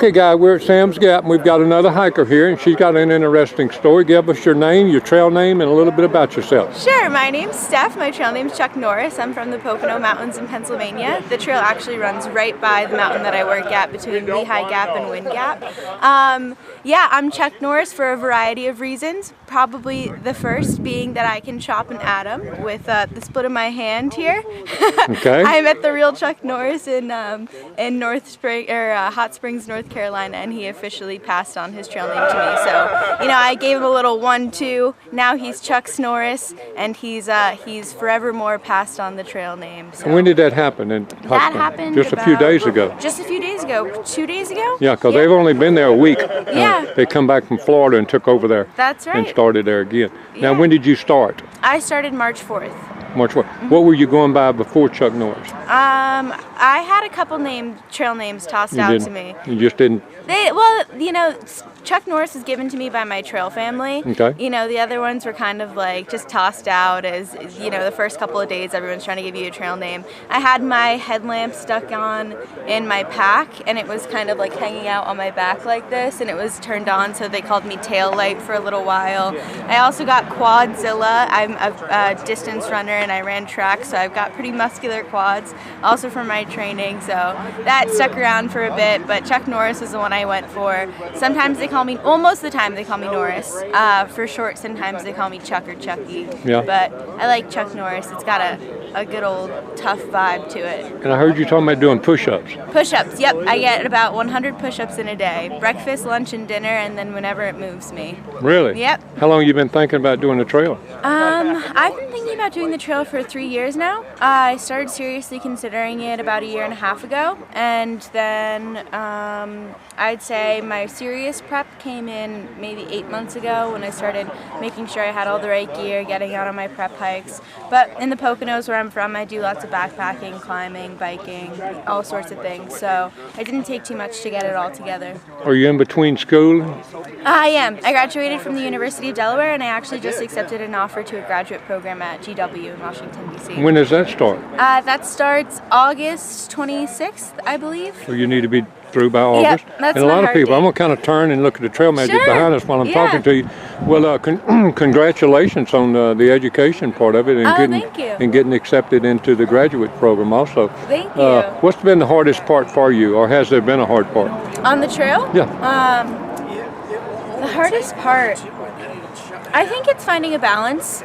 Okay, guy, we're at Sam's Gap, and we've got another hiker here, and she's got an interesting story. Give us your name, your trail name, and a little bit about yourself. Sure, my name's Steph. My trail name's Chuck Norris. I'm from the Pocono Mountains in Pennsylvania. The trail actually runs right by the mountain that I work at between Lehigh Gap and Wind Gap. Yeah, I'm Chuck Norris for a variety of reasons. Probably the first being that I can chop an atom with the split of my hand here. Okay. I met the real Chuck Norris in Hot Springs, North Carolina, and he officially passed on his trail name to me. So, I gave him a little 1-2. Now he's Chuck Norris, and he's forevermore passed on the trail name. So. When did that happen in Hot Springs? That happened just a few days ago. Just a few days ago. 2 days ago? Yeah, because they've only been there a week. Yeah. They come back from Florida and took over there. That's right. And started there again. Yeah. Now, when did you start? I started March 4th. March 4th. What were you going by before Chuck Norris? I had a couple trail names tossed out to me. You just didn't? Chuck Norris was given to me by my trail family. Okay. The other ones were kind of like just tossed out as, the first couple of days everyone's trying to give you a trail name. I had my headlamp stuck on in my pack, and it was kind of like hanging out on my back like this, and it was turned on, so they called me Tail Light for a little while. I also got Quadzilla. I'm a distance runner, and I ran track, so I've got pretty muscular quads, also from my training, so that stuck around for a bit, but Chuck Norris was the one I went for. Sometimes they call me, most of the time they call me Norris. For short, sometimes they call me Chuck or Chucky. Yeah. But I like Chuck Norris. It's got a good old tough vibe to it. And I heard you talking about doing push-ups. Push-ups, yep. I get about 100 push-ups in a day. Breakfast, lunch, and dinner, and then whenever it moves me. Really? Yep. How long have you been thinking about doing the trail? I've been thinking about doing the trail for 3 years now. I started seriously considering it about 1.5 years ago, and then I'd say my serious prep came in maybe 8 months ago when I started making sure I had all the right gear, getting out on my prep hikes. But in the Poconos where I'm from, I do lots of backpacking, climbing, biking, all sorts of things. So it didn't take too much to get it all together. Are you in between school? I am. I graduated from the University of Delaware, and I actually just accepted an offer to a graduate program at GW in Washington, D.C. When does that start? That starts August 26th, I believe. So you need to be through by August? Yep, that's and a my lot of hard people, date. I'm going to kind of turn and look at the trail magic behind us while I'm talking to you. Well, congratulations on the education part of it and thank you. and getting accepted into the graduate program also. Thank you. What's been the hardest part for you, or has there been a hard part? On the trail? Yeah. The hardest part, I think it's finding a balance.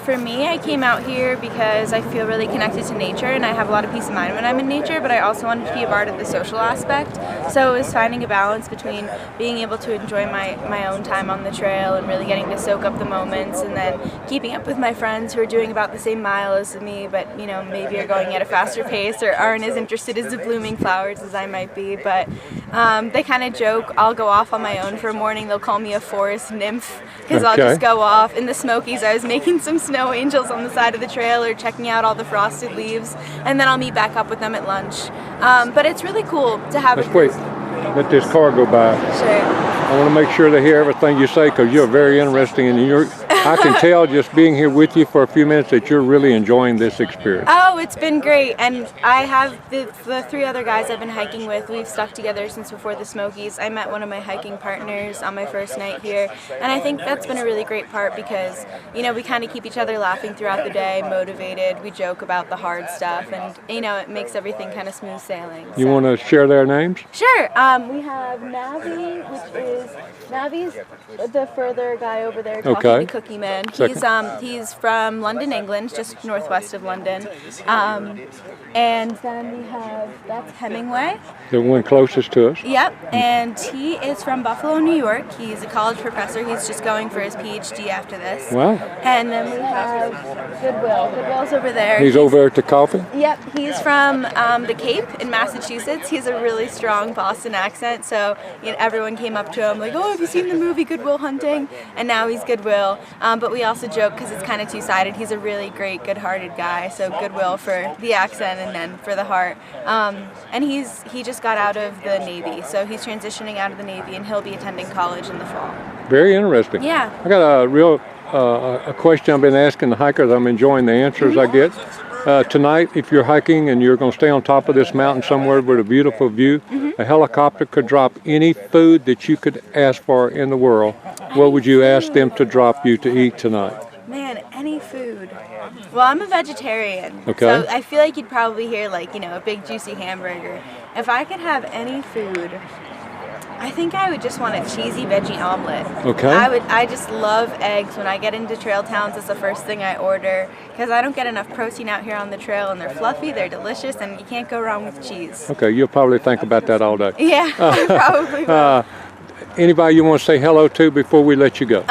For me, I came out here because I feel really connected to nature, and I have a lot of peace of mind when I'm in nature, but I also wanted to be a part of the social aspect. So it was finding a balance between being able to enjoy my own time on the trail and really getting to soak up the moments, and then keeping up with my friends who are doing about the same mile as me, but maybe are going at a faster pace or aren't as interested as the blooming flowers as I might be. But they kind of joke, I'll go off on my own for a morning. They'll call me a forest nymph because I'll just go off. In the Smokies, I was making some snow angels on the side of the trail or checking out all the frosted leaves, and then I'll meet back up with them at lunch. But it's really cool to have Let's wait. Let this car go by. Sure. I want to make sure they hear everything you say, because you're very interesting, and I can tell just being here with you for a few minutes that you're really enjoying this experience. Oh, it's been great, and I have the 3 other guys I've been hiking with. We've stuck together since before the Smokies. I met one of my hiking partners on my first night here, and I think that's been a really great part because we kind of keep each other laughing throughout the day, motivated. We joke about the hard stuff, and it makes everything kind of smooth sailing. You want to share their names? Sure. We have Navi, Navi's the further guy over there talking to Cookie Man. He's from London, England, just northwest of London. And then we have, that's Hemingway. The one closest to us. Yep, and he is from Buffalo, New York. He's a college professor. He's just going for his PhD after this. Wow. And then we have Goodwill. Goodwill's over there. He's over there at the coffee? Yep, he's from the Cape in Massachusetts. He has a really strong Boston accent, so everyone came up to him like, oh, have you seen the movie Good Will Hunting? And now he's Goodwill. But we also joke because it's kind of two-sided. He's a really great, good-hearted guy, so Goodwill for the accent and then for the heart. And he just got out of the Navy, so he's transitioning out of the Navy, and he'll be attending college in the fall. Very interesting. Yeah. I got a real a question I've been asking the hikers. I'm enjoying the answers I get. Tonight, if you're hiking and you're going to stay on top of this mountain somewhere with a beautiful view, a helicopter could drop any food that you could ask for in the world. What would you ask them to drop you to eat tonight? Man, any food. Well, I'm a vegetarian, Okay. so I feel like you'd probably hear like, a big juicy hamburger. If I could have any food, I think I would just want a cheesy veggie omelet. Okay. I just love eggs. When I get into trail towns, it's the first thing I order because I don't get enough protein out here on the trail, and they're fluffy, they're delicious, and you can't go wrong with cheese. Okay, you'll probably think about that all day. Yeah, I probably will. Anybody you want to say hello to before we let you go?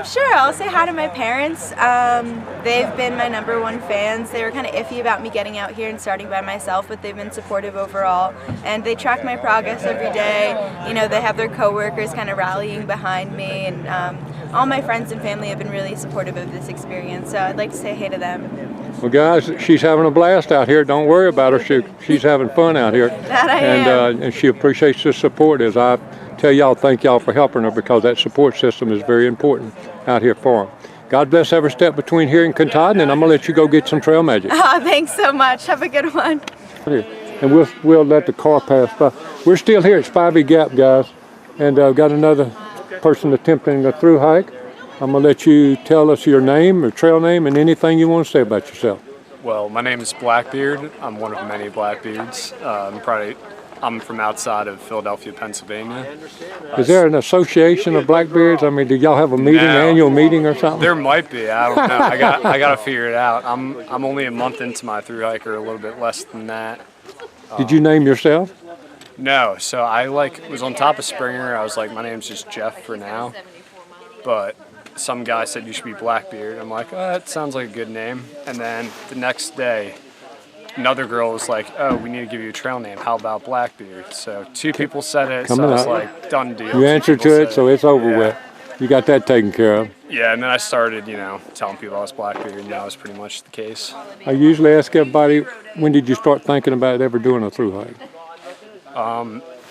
Sure, I'll say hi to my parents. They've been my #1 fans. They were kind of iffy about me getting out here and starting by myself, but they've been supportive overall. And they track my progress every day. They have their coworkers kind of rallying behind me, and all my friends and family have been really supportive of this experience. So I'd like to say hey to them. Well, guys, she's having a blast out here. Don't worry about her. She's having fun out here. That I am. And she appreciates the support. As I tell y'all, thank y'all for helping her, because that support system is very important out here for them. God bless every step between here and Katahdin, and I'm going to let you go get some trail magic. Oh, thanks so much. Have a good one. And we'll let the car pass by. We're still here at Spivey Gap, guys, and got another person attempting a through hike. I'm going to let you tell us your name or trail name and anything you want to say about yourself. Well, my name is Blackbeard. I'm one of many Blackbeards. I'm from outside of Philadelphia, Pennsylvania. Is there an association of Blackbeards? I mean, do y'all have a meeting, annual meeting or something? There might be. I don't know. I got to figure it out. I'm only a month into my through hiker, a little bit less than that. Did you name yourself? No. So I was on top of Springer. I was like, my name's just Jeff for now. But some guy said you should be Blackbeard. I'm like, oh, that sounds like a good name. And then the next day, another girl was like, oh, we need to give you a trail name. How about Blackbeard? So 2 people said it, so I was like, done deal. You answered to it, so it's over with. You got that taken care of. Yeah, and then I started, telling people I was Blackbeard, and that was pretty much the case. I usually ask everybody, when did you start thinking about ever doing a through hike?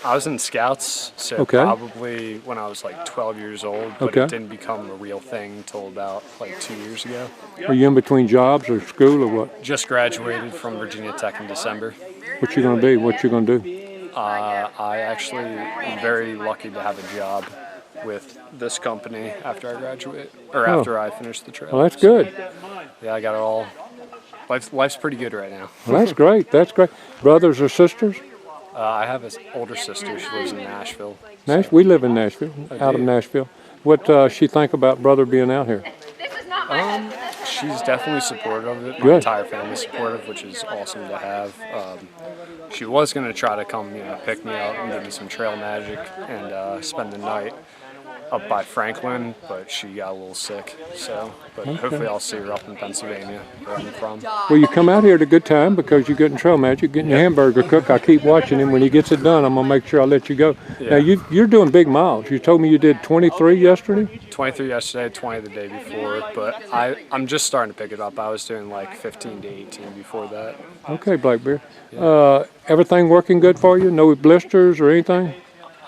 I was in Scouts, so probably when I was like 12 years old, but it didn't become a real thing until about like 2 years ago. Are you in between jobs or school or what? Just graduated from Virginia Tech in December. What you gonna be? What you gonna do? I actually am very lucky to have a job with this company after I graduate, or after I finish the trail. Well, that's good. Yeah, I got it all. Life's pretty good right now. Well, that's great. That's great. Brothers or sisters? I have an older sister. She lives in Nashville. We live in Nashville, out of Nashville. What she think about brother being out here? She's definitely supportive of it. My entire family's supportive, which is awesome to have. She was going to try to come, pick me up and give me some trail magic and spend the night up by Franklin, but she got a little sick. But hopefully I'll see her up in Pennsylvania, where I'm from. Well, you come out here at a good time because you're getting trail magic, getting your hamburger cooked. I keep watching him. When he gets it done, I'm going to make sure I let you go. Yeah. Now, you're doing big miles. You told me you did 23 yesterday? 23 yesterday, 20 the day before, but I'm just starting to pick it up. I was doing like 15 to 18 before that. Okay, Blackbeard. Yeah. Everything working good for you? No blisters or anything?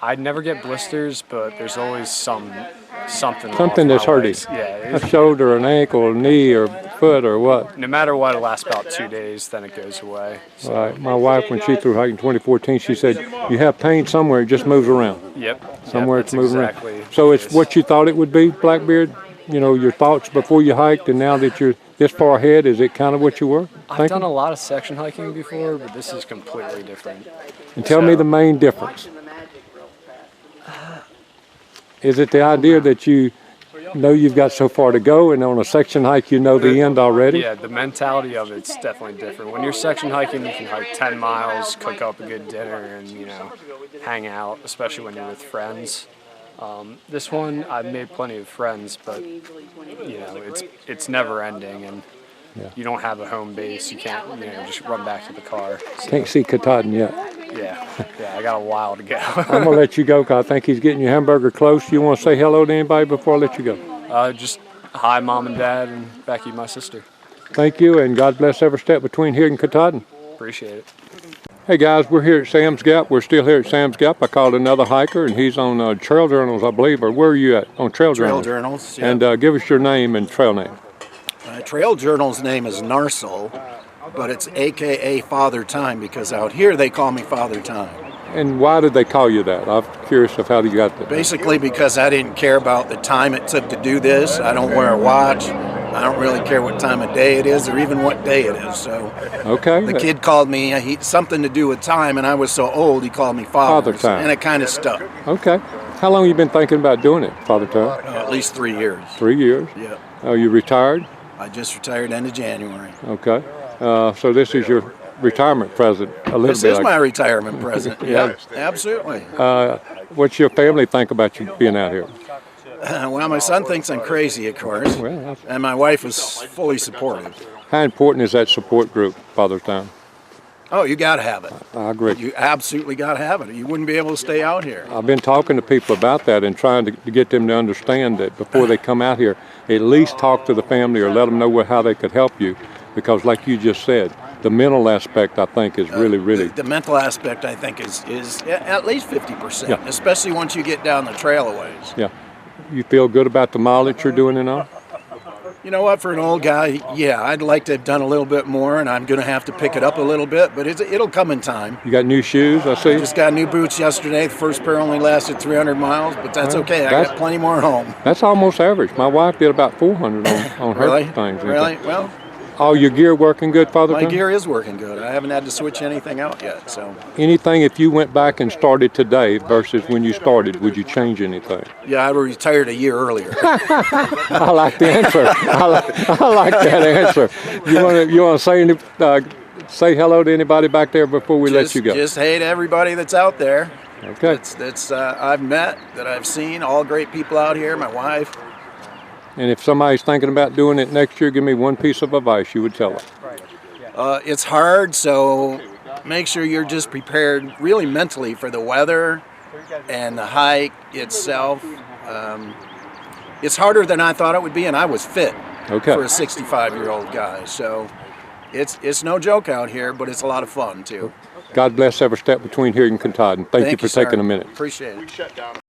I'd never get blisters, but there's always something that's hurting. Yeah, a shoulder, an ankle, a knee, or foot, or what? No matter what, it lasts about 2 days, then it goes away. So. Right. My wife, when she threw hiking in 2014, she said, "You have pain somewhere, it just moves around." Yep. Somewhere it's moving around. So it's what you thought it would be, Blackbeard. Your thoughts before you hiked, and now that you're this far ahead, is it kind of what you were thinking? I've done a lot of section hiking before, but this is completely different. And tell me the main difference. Is it the idea that you know you've got so far to go, and on a section hike you know the end already? Yeah, the mentality of it's definitely different. When you're section hiking, you can hike 10 miles, cook up a good dinner, and hang out, especially when you're with friends. This one, I've made plenty of friends, but it's never ending, and you don't have a home base. You can't just run back to the car. So. Can't see Katahdin yet. Yeah, I got a while to go. I'm going to let you go because I think he's getting your hamburger close. You want to say hello to anybody before I let you go? Just hi, Mom and Dad, and Becky, my sister. Thank you, and God bless every step between here and Katahdin. Appreciate it. Hey guys, we're here at Sam's Gap. We're still here at Sam's Gap. I called another hiker, and he's on Trail Journals, I believe. Or where are you at? On Trail Journals. Trail Journals, yeah. And give us your name and trail name. Trail Journal's name is Norris, but it's AKA Father Time because out here they call me Father Time. And why did they call you that? I'm curious of how you got that. Basically because I didn't care about the time it took to do this. I don't wear a watch. I don't really care what time of day it is or even what day it is. So Okay. the kid called me something to do with time, and I was so old he called me Father. Father Time. And it kind of stuck. Okay. How long have you been thinking about doing it, Father Time? At least 3 years. 3 years. Yeah. Are you retired? I just retired end of January. Okay. So this is your retirement present, a little This bit. is my retirement present. Yeah. Yeah, absolutely. What's your family think about you being out here? Well, my son thinks I'm crazy, of course, Well, that's- and my wife is fully supportive. how important is that support group, Father Time? Oh, you got to have it. I agree. You absolutely got to have it. You wouldn't be able to stay out here. I've been talking to people about that and trying to get them to understand that before they come out here, at least talk to the family or let them know how they could help you. Because like you just said, the mental aspect, I think, is really. The mental aspect, I think, is at least 50%, Yeah. especially once you get down the trail a ways. Yeah. You feel good about the mileage you're doing and all? You know what, for an old guy, yeah, I'd like to have done a little bit more, and I'm going to have to pick it up a little bit, but it'll come in time. You got new shoes, I see? Just got new boots yesterday. The first pair only lasted 300 miles, but that's Well, okay. I that's- got plenty more home. That's almost average. My wife did about 400 on her Really? things. Really? Well, All your gear working good, Father my Time? gear is working good. I haven't had to switch anything out yet, so Anything, if you went back and started today versus when you started, would you change anything? yeah, I retired a year earlier. I like the answer. I like that answer. You want to say hello to anybody back there before we let you go? Just hey to everybody that's out there. Okay. That's I've met, that I've seen, all great people out here. My wife. And if somebody's thinking about doing it next year, give me one piece of advice you would tell them. It's hard, so make sure you're just prepared really mentally for the weather and the hike itself. It's harder than I thought it would be, and I was fit Okay. for a 65-year-old guy. So it's no joke out here, but it's a lot of fun too. God bless every step between here and Katahdin. Thank you for sir. taking a minute. Appreciate it.